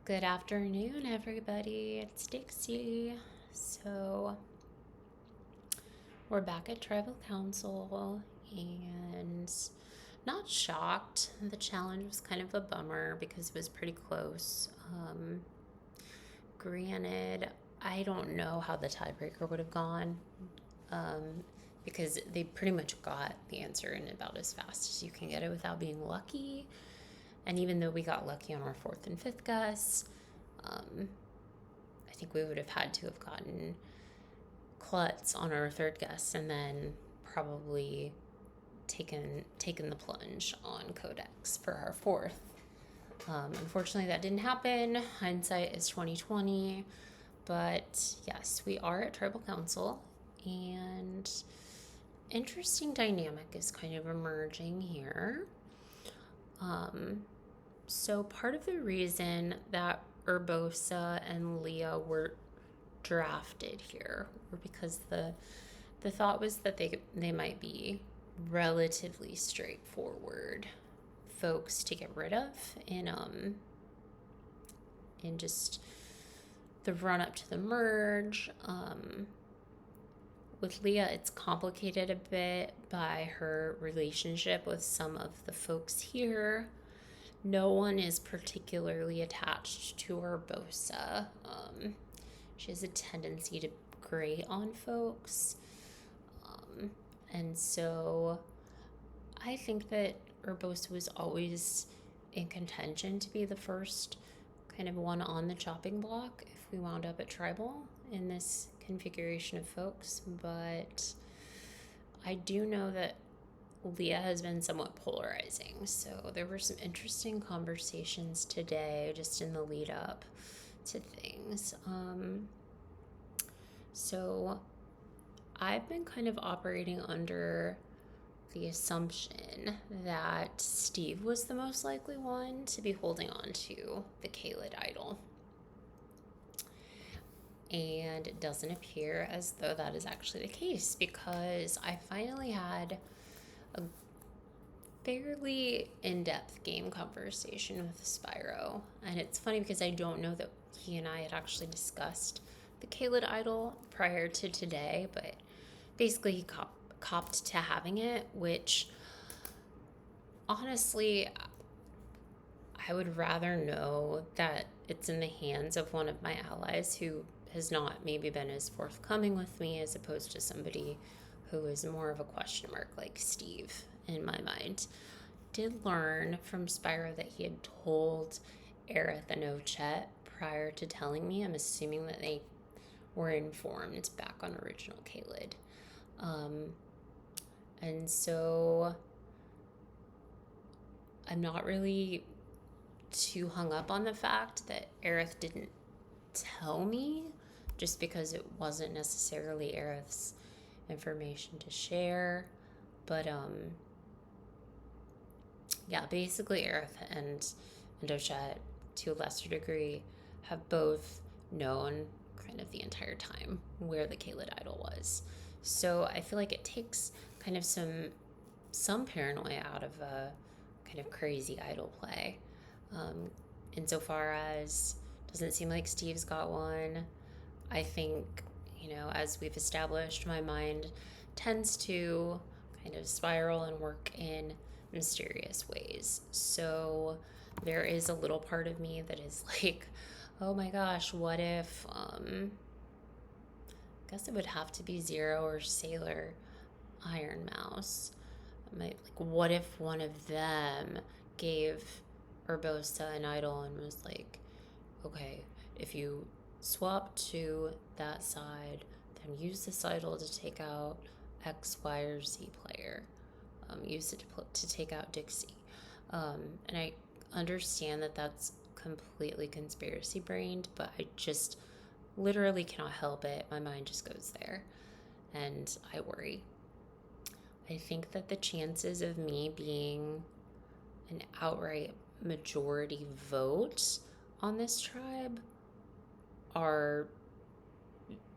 Good afternoon, everybody. It's Dixie. So, we're back at Tribal Council and not shocked. The challenge was kind of a bummer because it was pretty close. Granted, I don't know how the tiebreaker would have gone because they pretty much got the answer in about as fast as you can get it without being lucky. And even though we got lucky on our fourth and fifth guess, I think we would have had to have gotten klutz on our third guess and then probably taken the plunge on Codex for our fourth. Unfortunately, that didn't happen. Hindsight is 2020, but yes, we are at Tribal Council, and interesting dynamic is kind of emerging here. So part of the reason that Urbosa and Leah were drafted here were because the thought was that they might be relatively straightforward folks to get rid of in just the run up to the merge. With Leah, it's complicated a bit by her relationship with some of the folks here. No one is particularly attached to Urbosa. She has a tendency to grate on folks. And so I think that Urbosa was always in contention to be the first kind of one on the chopping block if we wound up at Tribal in this configuration of folks. But I do know that Leah has been somewhat polarizing. So there were some interesting conversations today just in the lead up to things. So I've been kind of operating under the assumption that Steve was the most likely one to be holding on to the Kaled idol. And it doesn't appear as though that is actually the case because I finally had a fairly in-depth game conversation with Spyro. And it's funny because I don't know that he and I had actually discussed the Kaled idol prior to today, but basically he copped to having it, which honestly I would rather know that it's in the hands of one of my allies who has not maybe been as forthcoming with me as opposed to somebody who is more of a question mark like Steve in my mind. Did learn from Spyro that he had told Aerith and Ochette prior to telling me. I'm assuming that they were informed back on original Kaled. And so I'm not really too hung up on the fact that Aerith didn't tell me just because it wasn't necessarily Aerith's information to share. But yeah, basically Aerith and Ochette, to a lesser degree, have both known kind of the entire time where the Kaled idol was. So I feel like it takes kind of some paranoia out of a kind of crazy idol play. Insofar as doesn't seem like Steve's got one. I think, as we've established, my mind tends to kind of spiral and work in mysterious ways. So there is a little part of me that is like, oh my gosh, what if, I guess it would have to be Zero or Sailor Iron Mouse. What if one of them gave Urbosa an idol and was like, okay, if you swap to that side, then use this idol to take out X, Y, or Z player. Use it to take out Dixie. And I understand that that's completely conspiracy brained, but I just literally cannot help it. My mind just goes there, and I worry. I think that the chances of me being an outright majority vote on this tribe are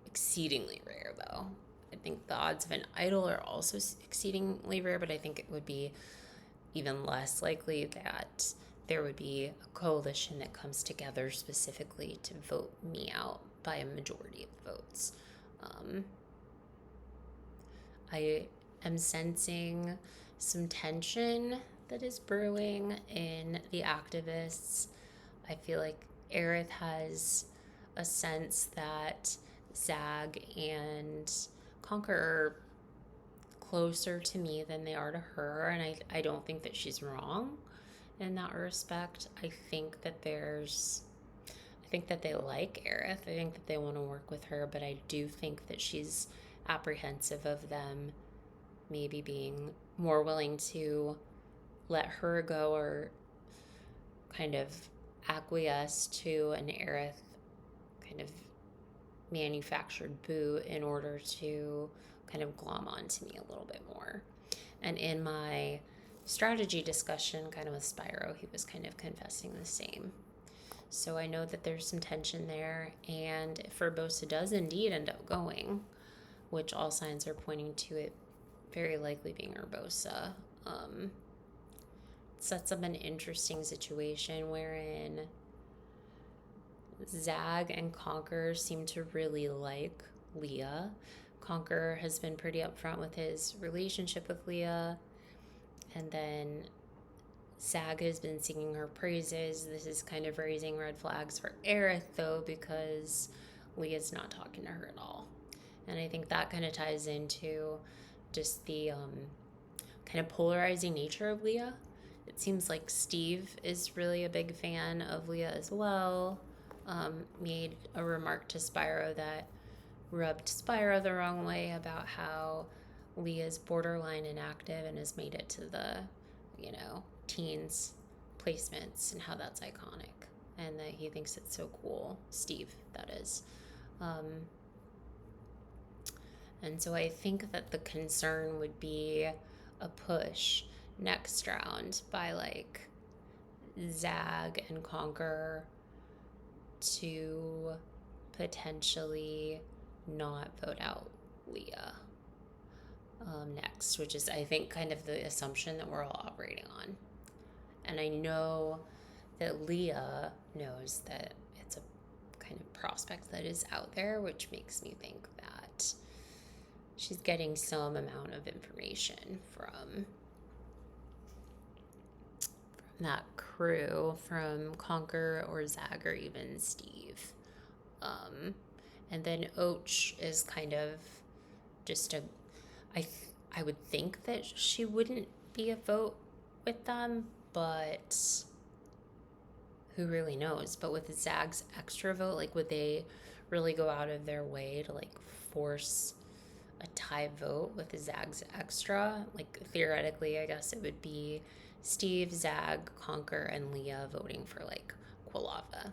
exceedingly rare, though. I think the odds of an idol are also exceedingly rare, but I think it would be even less likely that there would be a coalition that comes together specifically to vote me out by a majority of votes. I am sensing some tension that is brewing in the activists. I feel like Aerith has a sense that Zag and Conquer are closer to me than they are to her, and I don't think that she's wrong in that respect. I think that they like Aerith. I think that they want to work with her, but I do think that she's apprehensive of them maybe being more willing to let her go or kind of acquiesce to an Aerith kind of manufactured boot in order to kind of glom onto me a little bit more. And in my strategy discussion kind of with Spyro, he was kind of confessing the same. So I know that there's some tension there, and if Urbosa does indeed end up going, which all signs are pointing to it very likely being Urbosa, it sets up an interesting situation wherein Zag and Conquer seem to really like Leah. Conquer has been pretty upfront with his relationship with Leah, and then Zag has been singing her praises. This is kind of raising red flags for Aerith, though, because Leah's not talking to her at all. And I think that kind of ties into just the kind of polarizing nature of Leah. It seems like Steve is really a big fan of Leah as well. Made a remark to Spyro that rubbed Spyro the wrong way about how Leah's borderline inactive and has made it to the, teens placements and how that's iconic and that he thinks it's so cool. Steve, that is. And so I think that the concern would be a push next round by like Zag and Conquer to potentially not vote out Leah next, which is, I think, kind of the assumption that we're all operating on. And I know that Leah knows that it's a kind of prospect that is out there, which makes me think that she's getting some amount of information from that crew, from Conquer or Zag or even Steve. And then Och is kind of just I would think that she wouldn't be a vote with them, but who really knows? But with Zag's extra vote, like, would they really go out of their way to like force a tie vote with Zag's extra? Like, theoretically, I guess it would be Steve, Zag, Conquer, and Leah voting for like Quilava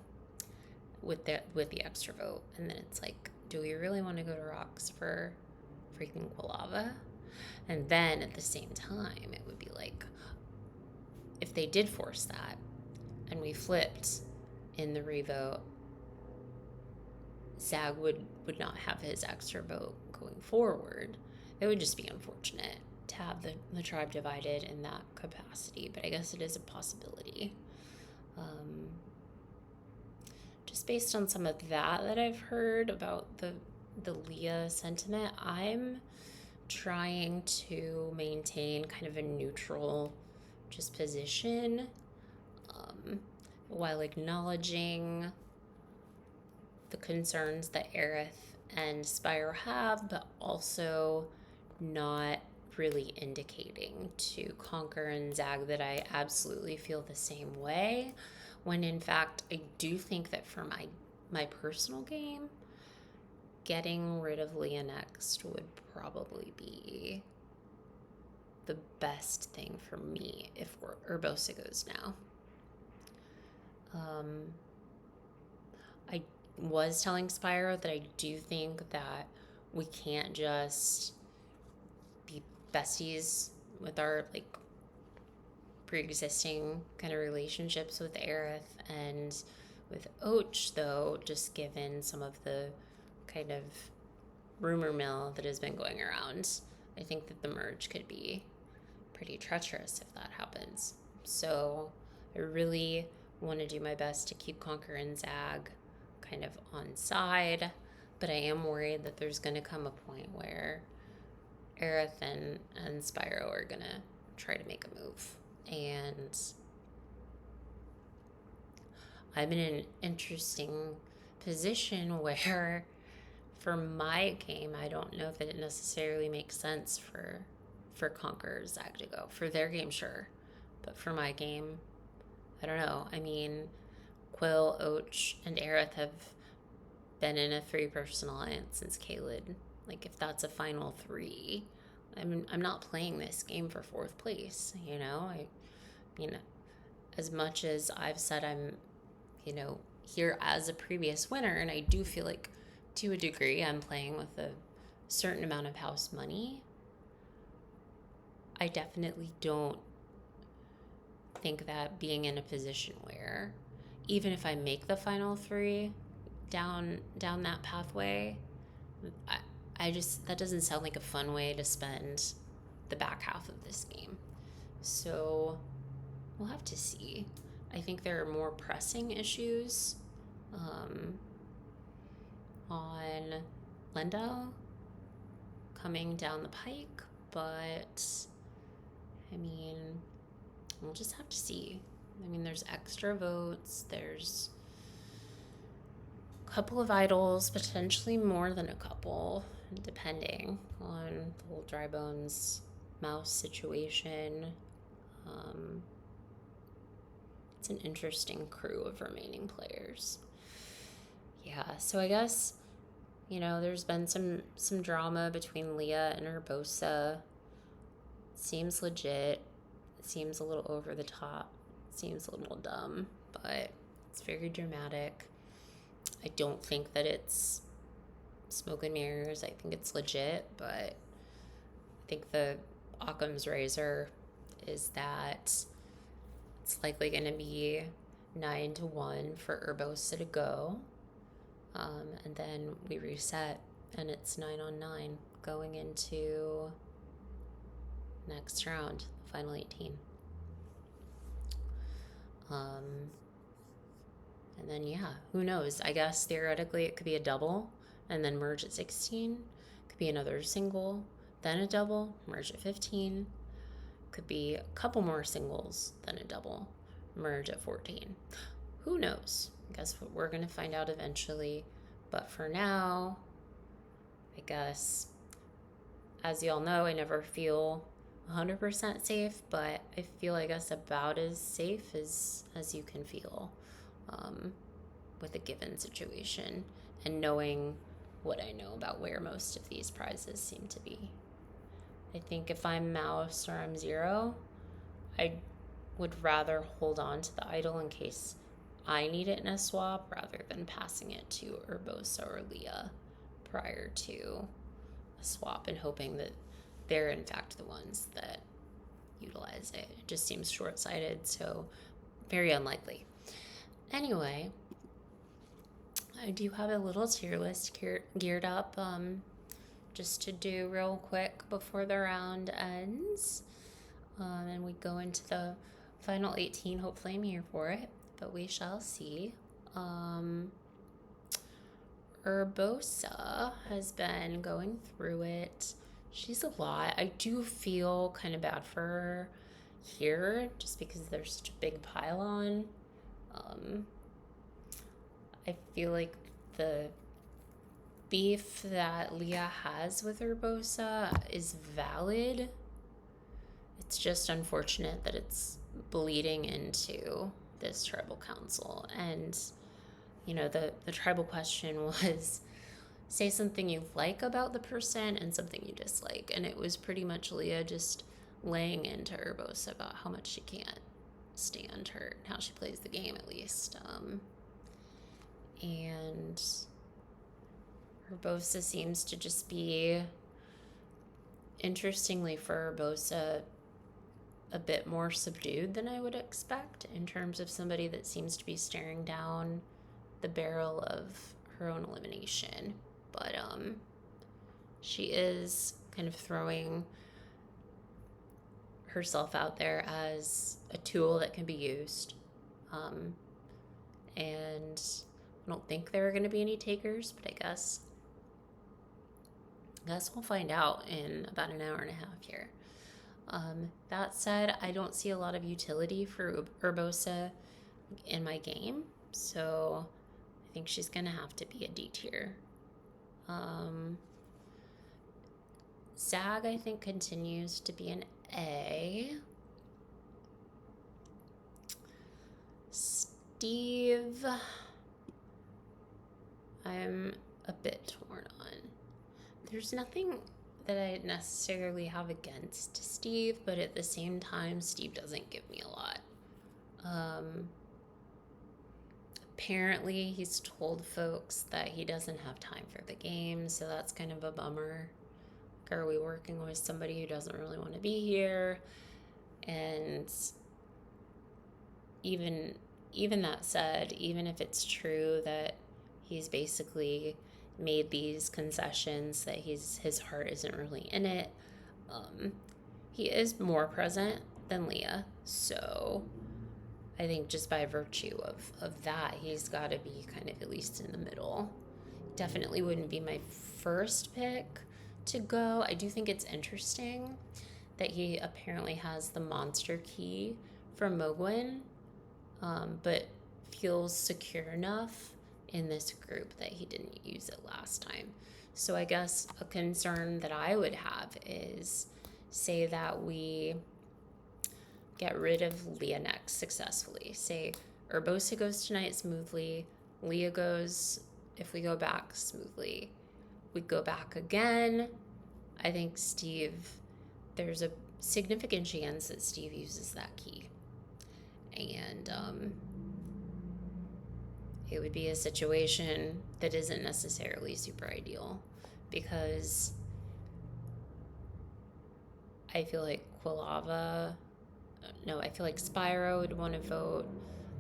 with the extra vote. And then it's like, do we really want to go to Rocks for freaking Quilava? And then at the same time, it would be like, if they did force that and we flipped in the revote, Zag would not have his extra vote going forward. It would just be unfortunate to have the tribe divided in that capacity, but I guess it is a possibility. Just based on some of that I've heard about the Leah sentiment, I'm trying to maintain kind of a neutral just position, while acknowledging the concerns that Aerith and Spyro have, but also not really indicating to Conquer and Zag that I absolutely feel the same way, when in fact I do think that for my personal game, getting rid of Leah next would probably be the best thing for me if Urbosa goes now. I was telling Spyro that I do think that we can't just be besties with our like pre-existing kind of relationships with Aerith and with Och, though, just given some of the kind of rumor mill that has been going around. I think that the merge could be pretty treacherous if that happens. So I really want to do my best to keep Conquer and Zag kind of on side, but I am worried that there's going to come a point where Aerith and Spyro are going to try to make a move. And I'm in an interesting position where for my game, I don't know that it necessarily makes sense for Conquer Zag to go. For their game, sure. But for my game, I don't know. I mean, Quill, Och, and Aerith have been in a 3-person alliance since Caelid. Like, if that's a final 3, I'm not playing this game for 4th place, you know? I mean, as much as I've said I'm, here as a previous winner, and I do feel like to a degree I'm playing with a certain amount of house money, I definitely don't think that being in a position where even if I make the final 3 down that pathway, I just, that doesn't sound like a fun way to spend the back half of this game. So we'll have to see. I think there are more pressing issues on Lendl coming down the pike, but I mean, we'll just have to see. I mean, there's extra votes, there's a couple of idols, potentially more than a couple, depending on the whole Dry Bones mouse situation. It's an interesting crew of remaining players. Yeah, so I guess, there's been some drama between Leah and Urbosa. It seems legit. It seems a little over the top. It seems a little dumb, but it's very dramatic. I don't think that it's smoke and mirrors. I think it's legit, but I think the Occam's razor is that it's likely going to be 9-1 for Urbosa to go. And then we reset, and it's 9-9 going into next round, final 18. And then, who knows? I guess theoretically it could be a double and then merge at 16. Could be another single, then a double, merge at 15. Could be a couple more singles, then a double, merge at 14. Who knows? I guess we're going to find out eventually. But for now, I guess, as y'all know, I never feel 100% safe, but I feel, I guess, about as safe as you can feel with a given situation, and knowing what I know about where most of these prizes seem to be. I think if I'm Mouse or I'm Zero, I would rather hold on to the idol in case I need it in a swap rather than passing it to Urbosa or Leah prior to a swap and hoping that they're in fact the ones that utilize it. It just seems short-sighted, so very unlikely. Anyway, I do have a little tier list geared up just to do real quick before the round ends. And we go into the final 18. Hopefully I'm here for it, but we shall see. Urbosa has been going through it. She's a lot. I do feel kind of bad for her here just because there's such a big pile-on. I feel like the beef that Leah has with Urbosa is valid. It's just unfortunate that it's bleeding into this tribal council. And, the tribal question was, say something you like about the person and something you dislike. And it was pretty much Leah just laying into Urbosa about how much she can't stand her and how she plays the game, at least. And Urbosa seems to just be, interestingly for Urbosa, a bit more subdued than I would expect in terms of somebody that seems to be staring down the barrel of her own elimination. But she is kind of throwing herself out there as a tool that can be used Um, and I don't think there are going to be any takers, but I guess we'll find out in about an hour and a half here. That said, I don't see a lot of utility for Urbosa in my game, so I think she's going to have to be a D tier. Zag, I think, continues to be an A. Steve, I'm a bit torn on. There's nothing that I necessarily have against Steve, but at the same time, Steve doesn't give me a lot. Apparently, he's told folks that he doesn't have time for the game, so that's kind of a bummer. Are we working with somebody who doesn't really want to be here? And even that said, even if it's true that he's basically made these concessions, that his heart isn't really in it, he is more present than Leah. So I think just by virtue of that, he's got to be kind of at least in the middle. Definitely wouldn't be my first pick to go. I do think it's interesting that he apparently has the monster key for Mogwin, but feels secure enough in this group that he didn't use it last time. So I guess a concern that I would have is, say that we get rid of Leah next successfully. Say Urbosa goes tonight smoothly, Leah goes, if we go back smoothly, we go back again. I think there's a significant chance that Steve uses that key. And it would be a situation that isn't necessarily super ideal, because I feel like Spyro would want to vote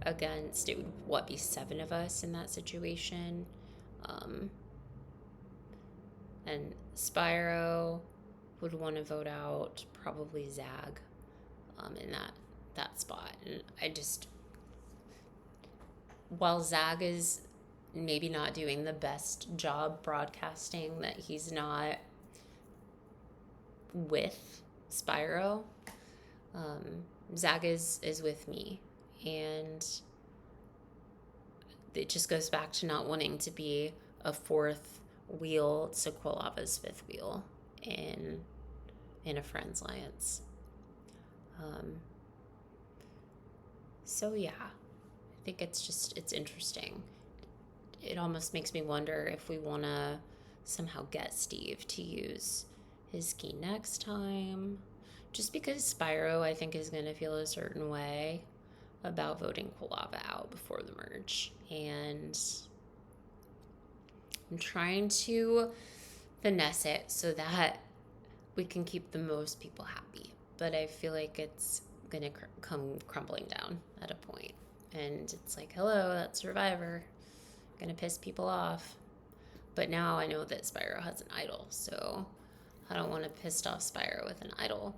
against. It would, be 7 of us in that situation? And Spyro would want to vote out probably Zag in that spot. And while Zag is maybe not doing the best job broadcasting that he's not with Spyro, Zag is with me. And it just goes back to not wanting to be a fourth wheel to Quilava's fifth wheel in a Friends Alliance. So yeah, I think it's interesting. It almost makes me wonder if we want to somehow get Steve to use his key next time. Just because Spyro, I think, is going to feel a certain way about voting Quilava out before the merge. And I'm trying to finesse it so that we can keep the most people happy. But I feel like it's going to come crumbling down at a point. And it's like, hello, that's Survivor. Going to piss people off. But now I know that Spyro has an idol, so I don't want to piss off Spyro with an idol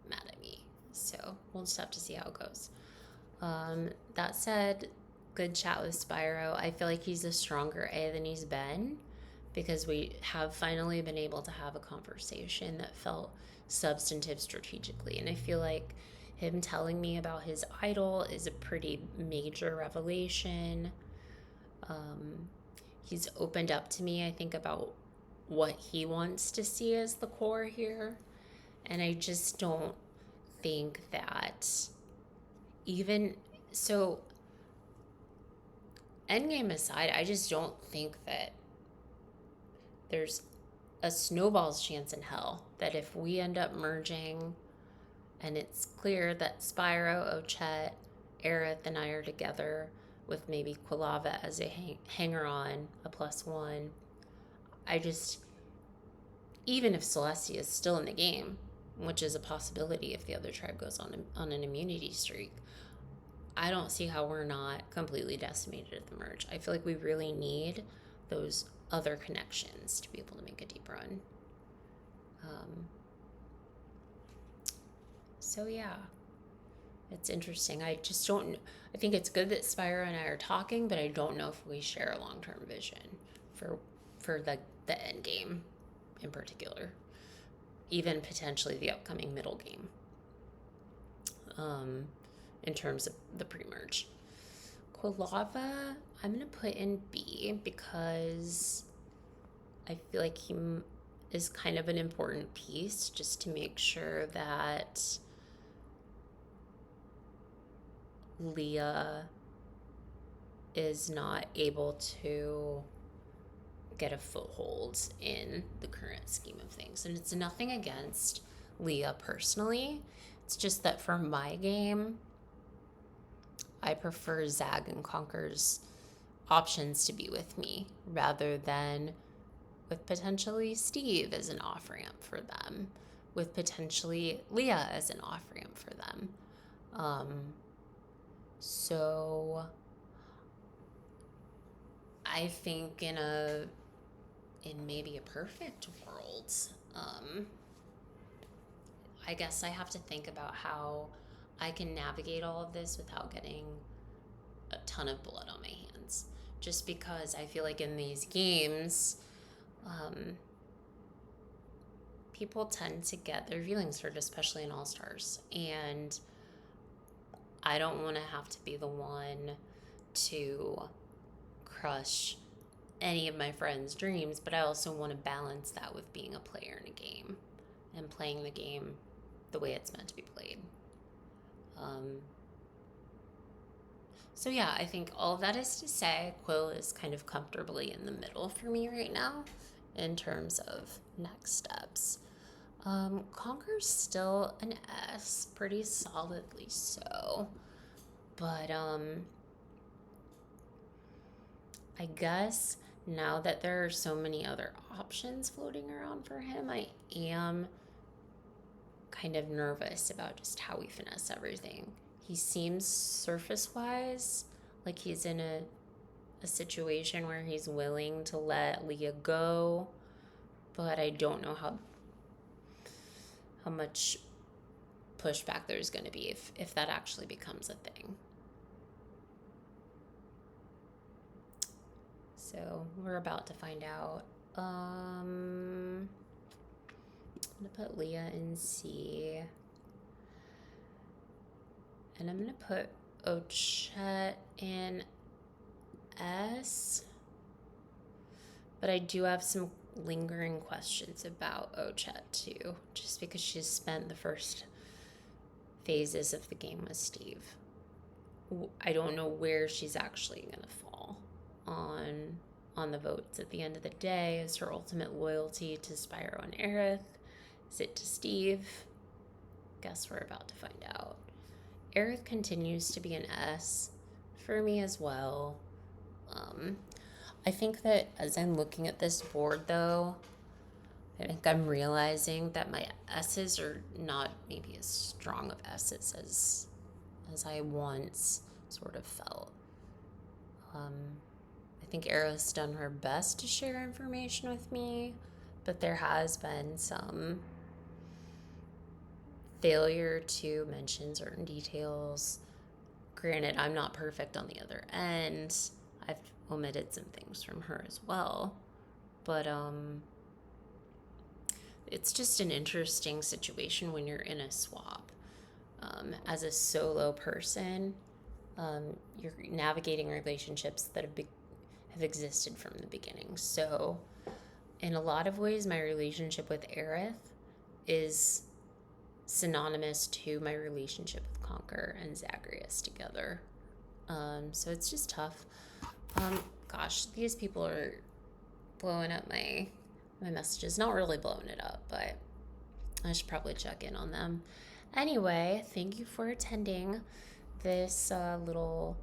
mad at me. So we'll just have to see how it goes. That said, good chat with Spyro. I feel like he's a stronger A than he's been, because we have finally been able to have a conversation that felt substantive strategically. And I feel like him telling me about his idol is a pretty major revelation. He's opened up to me, I think, about what he wants to see as the core here. And I just don't think that even so, endgame aside, I just don't think that there's a snowball's chance in hell that if we end up merging and it's clear that Spyro, Ochette, Aerith, and I are together with maybe Quilava as a hanger-on, a +1, even if Celestia is still in the game, which is a possibility if the other tribe goes on an immunity streak, I don't see how we're not completely decimated at the merge. I feel like we really need those other connections to be able to make a deep run. So yeah, It's interesting. I just don't. I think it's good that Spyro and I are talking, but I don't know if we share a long term vision for the end game in particular, even potentially the upcoming middle game. In terms of the pre-merge, Quilava, I'm gonna put in B because I feel like he is kind of an important piece just to make sure that Leah is not able to get a foothold in the current scheme of things. And it's nothing against Leah personally. It's just that for my game, I prefer Zag and Conker's options to be with me rather than with potentially Steve as an off-ramp for them, with potentially Leah as an off-ramp for them. So I think in maybe a perfect world, I guess I have to think about how I can navigate all of this without getting a ton of blood on my hands. Just because I feel like in these games, people tend to get their feelings hurt, especially in All Stars. And I don't want to have to be the one to crush any of my friends' dreams, but I also want to balance that with being a player in a game and playing the game the way it's meant to be played. So yeah, I think all of that is to say Quill is kind of comfortably in the middle for me right now in terms of next steps. Conker's still an S, pretty solidly so. But I guess now that there are so many other options floating around for him, I am kind of nervous about just how we finesse everything. He seems surface-wise like he's in a situation where he's willing to let Leah go, but I don't know how much pushback there's going to be if that actually becomes a thing. So we're about to find out. I'm going to put Leah in C. And I'm going to put Ochette in S. But I do have some lingering questions about Ochette too, just because she's spent the first phases of the game with Steve. I don't know where she's actually going to fall on the votes at the end of the day. Is her ultimate loyalty to Spyro and Aerith? Is it to Steve? Guess we're about to find out. Aerith continues to be an S for me as well. I think that as I'm looking at this board, though, I think I'm realizing that my S's are not maybe as strong of S's as I once sort of felt. I think Aerith's done her best to share information with me, but there has been some failure to mention certain details. Granted, I'm not perfect on the other end. I've omitted some things from her as well. But it's just an interesting situation when you're in a swap. As a solo person, you're navigating relationships that have existed from the beginning. So in a lot of ways, my relationship with Aerith is synonymous to my relationship with Conker and Zagreus together. So it's just tough. Gosh, these people are blowing up my messages. Not really blowing it up, but I should probably check in on them. Anyway, thank you for attending this little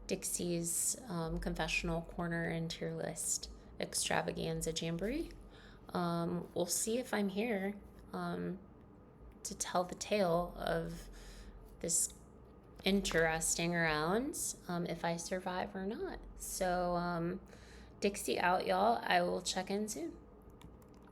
Dixie's confessional corner and tier list extravaganza jamboree. We'll see if I'm here to tell the tale of this interesting round, if I survive or not. So Dixie out, y'all. I will check in soon.